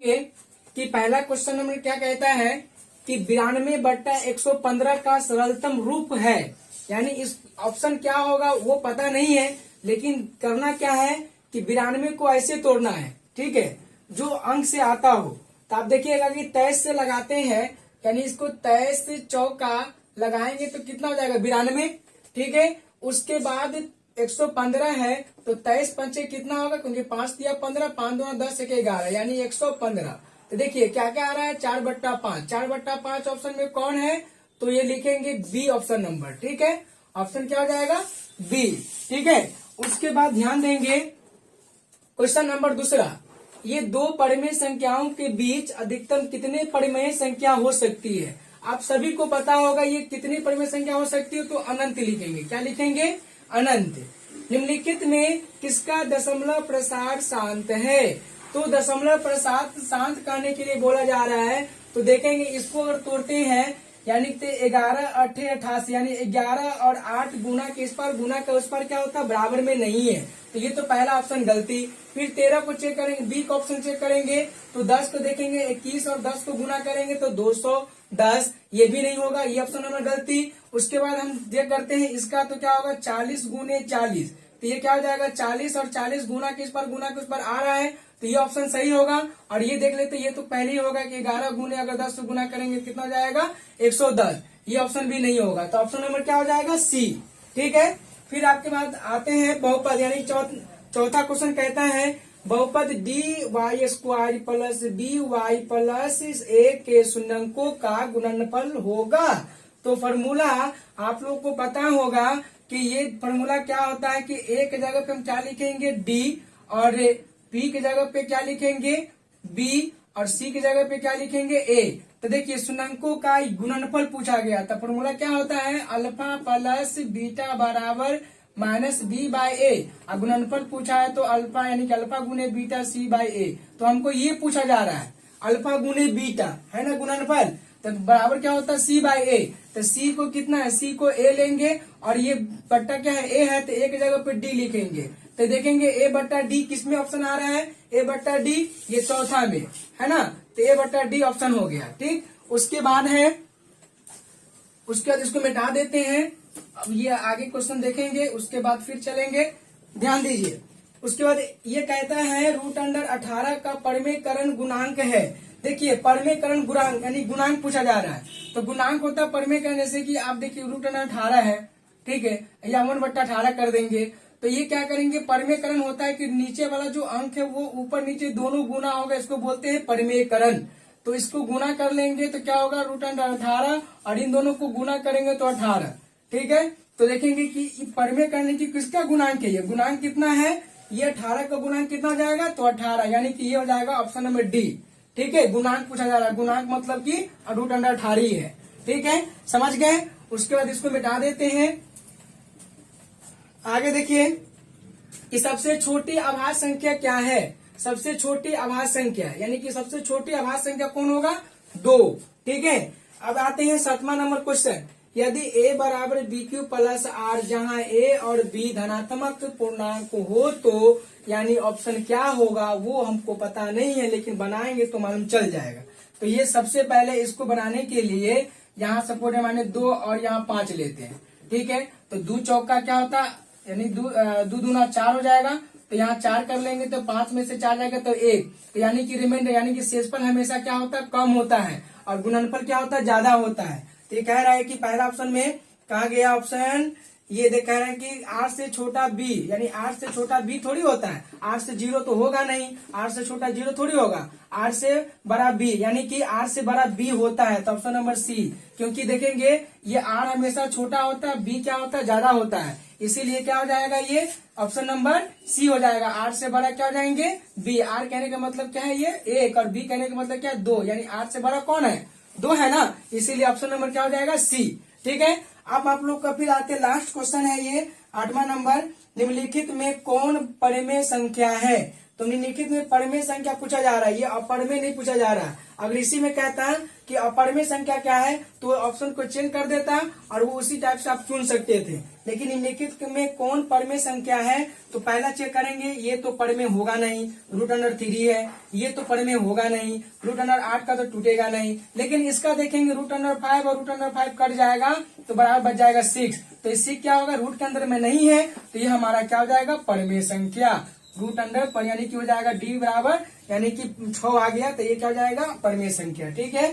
कि पहला question number क्या कहता है कि 92/115 का सरलतम रूप है। यानी इस ऑप्शन क्या होगा वो पता नहीं है, लेकिन करना क्या है कि 92 को ऐसे तोड़ना है, ठीक है, जो अंक से आता हो। तो आप देखिएगा कि 23 से लगाते हैं, यानी इसको 23 से चौका लगाएंगे तो कितना हो जाएगा 92, ठीक है। उसके बाद 115 है तो 23 पंचे कितना होगा, क्योंकि 5 दिया 15, 5 दूना 10 एक 11, यानी 115। तो देखिए क्या क्या आ रहा है 4/5, 4/5 ऑप्शन में कौन है, तो ये लिखेंगे बी ऑप्शन नंबर, ठीक है। ऑप्शन क्या हो जाएगा बी, ठीक है। उसके बाद ध्यान देंगे क्वेश्चन नंबर दूसरा, ये दो परिमेय संख्याओं के बीच अधिकतम कितने परिमेय संख्या हो सकती है। आप सभी को पता होगा ये कितनी परिमेय संख्या हो सकती है, तो अनंत लिखेंगे। क्या लिखेंगे, अनंत। निम्नलिखित में किसका दशमलव प्रसार शांत है, तो दशमलव प्रसार शांत करने के लिए बोला जा रहा है। तो देखेंगे इसको अगर तोड़ते हैं, यानी 11 8 88, यानी 11 और 8 गुना के इस पर गुना का उस पर क्या होता है, बराबर में नहीं है। तो ये तो पहला ऑप्शन गलती। फिर 13 को चेक करेंगे, बी का ऑप्शन चेक करेंगे तो 10 को देखेंगे 21 और 10 को गुना करेंगे तो 210, ये भी नहीं होगा, ये ऑप्शन नंबर गलती। उसके बाद हम चेक करते हैं इसका, तो क्या होगा 40 गुने 40, तो ये क्या हो जाएगा 40 और 40 गुना के इस पर गुना के उस पर आ रहा है, तो ये ऑप्शन सही होगा। और ये देख लेते ये तो पहले ही होगा कि 11 गुने अगर 10 से गुना करेंगे कितना हो जाएगा 110, ये ऑप्शन भी नहीं होगा। तो ऑप्शन नंबर क्या हो जाएगा सी, ठीक है। फिर आपके बाद आते हैं बहुपद, यानी चौथा क्वेश्चन कहता है बहुपद dy² plus by plus a के शून्यंकों का गुणनफल होगा। तो फॉर्मूला आप लोग को पता होगा कि ये फॉर्मूला क्या होता है कि a के जगह पे हम क्या लिखेंगे d, और b के जगह पे क्या लिखेंगे b, और c की जगह पे क्या लिखेंगे a। तो देखिए शून्यंकों का गुणनफल पूछा गया था। फॉर्मूला क्या होता है अल्फा प्लस बीटा बराबर माइनस बी बाय ए, और गुणनफल पूछा है तो अल्फा यानी कि अल्फा गुने बीटा सी बाय ए। तो हमको ये पूछा जा रहा है अल्फा गुने बीटा है ना गुणनफल, तो बराबर क्या होता है सी बाय ए। तो सी को कितना है, सी को ए लेंगे, और ये बट्टा क्या है ए है, तो ए की जगह पे डी लिखेंगे। तो देखेंगे ए बट्टा डी किस में ऑप्शन आ रहा है, ए बट्टा डी ये चौथा में है ना, तो ए बट्टा डी ऑप्शन हो गया, ठीक। उसके बाद इसको मिटा देते हैं। अब ये आगे क्वेश्चन देखेंगे, उसके बाद फिर चलेंगे, ध्यान दीजिए। उसके बाद ये कहता है √18 का परिमेयकरण गुणांक है। देखिए परिमेयकरण गुणांक यानी गुणांक पूछा जा रहा है, तो गुणांक होता है परिमेयकरण। जैसे कि आप देखिए √18 है, ठीक है, या 1/18 कर देंगे। तो ये क्या करेंगे परिमेयकरण होता है कि नीचे वाला जो अंक है वो ऊपर नीचे दोनों गुना होगा, इसको बोलते हैं परिमेयकरण। तो इसको गुना कर लेंगे तो क्या होगा √18, और इन दोनों को गुना करेंगे तो 18, ठीक है। तो देखेंगे कि परिमेयकरण की किसका गुणांक है, ये गुणांक कितना है, ये 18 का गुणांक कितना हो जाएगा तो 18, यानी कि ये हो जाएगा ऑप्शन नंबर डी, ठीक है। गुणांक पूछा जा रहा है, गुणांक मतलब कि √18 ही है, ठीक है, समझ गए। उसके बाद इसको मिटा देते हैं। आगे देखिए कि सबसे छोटी अभाज्य संख्या क्या है, सबसे छोटी अभाज्य संख्या यानी कि सबसे छोटी अभाज्य संख्या कौन होगा 2, ठीक है। अब आते हैं 7वां नंबर क्वेश्चन, यदि a बराबर BQ प्लस R जहां a और b धनात्मक पूर्णांक हो तो यानी ऑप्शन क्या होगा वो हमको पता नहीं है, लेकिन बनाएंगे तो मालूम चल जाएगा। तो ये सबसे पहले इसको बनाने के लिए यहाँ सपोज मैंने 2 और यहाँ 5 लेते हैं, ठीक है। तो 2 चौका क्या होता है यानी 2 दूना 4 हो जाएगा, तो यहाँ 4 कर लेंगे तो 5 में से 4 जाएगा तो 1, तो यानी कि रिमाइंडर यानी कि शेषफल हमेशा क्या होता है कम होता है, और गुणनफल क्या होता है ज्यादा होता है। तो ये कह रहा है कि पहला ऑप्शन में कहा गया ऑप्शन ये कह रहा है कि R से छोटा B, यानी R से छोटा B थोड़ी होता है, R से 0 तो होगा नहीं, R से छोटा 0 थोड़ी होगा, R से बड़ा B यानी कि R से बड़ा B होता है। तो ऑप्शन नंबर सी, क्योंकि देखेंगे ये R हमेशा छोटा होता है, B क्या होता है ज्यादा होता है, इसीलिए क्या हो जाएगा ये ऑप्शन नंबर सी हो जाएगा। R से बड़ा क्या हो जाएंगे B, R कहने का मतलब क्या है ये 1, और B कहने का मतलब क्या है 2, यानी R से बड़ा कौन है 2 है ना, इसीलिए ऑप्शन नंबर क्या हो जाएगा सी, ठीक है। अब आप लोग का फिर आते लास्ट क्वेश्चन है ये 8वां नंबर, निम्नलिखित में कौन परिमेय संख्या है। तो तो निम्नलिखित में परमेय संख्या पूछा जा रहा है, ये अपरमेय नहीं पूछा जा रहा है। अगर इसी में कहता है कि अपरमेय संख्या क्या है तो ऑप्शन को चेंज कर देता और वो उसी टाइप से आप चुन सकते थे। लेकिन निम्नलिखित में कौन परमेय संख्या है, तो पहला चेक करेंगे, ये तो परमेय होगा नहीं, √3 है। ये तो परमेय होगा नहीं, √8 का तो टूटेगा नहीं। लेकिन इसका देखेंगे √5 और √5 कट जाएगा तो बराबर बच जाएगा 6। तो इससे क्या होगा, रूट के अंदर में नहीं है तो ये हमारा क्या हो जाएगा, परमेय संख्या। रूट अंडर पर यानी कि हो जाएगा डी बराबर यानी कि 6 आ गया तो ये क्या हो जाएगा, परमेय संख्या। ठीक है।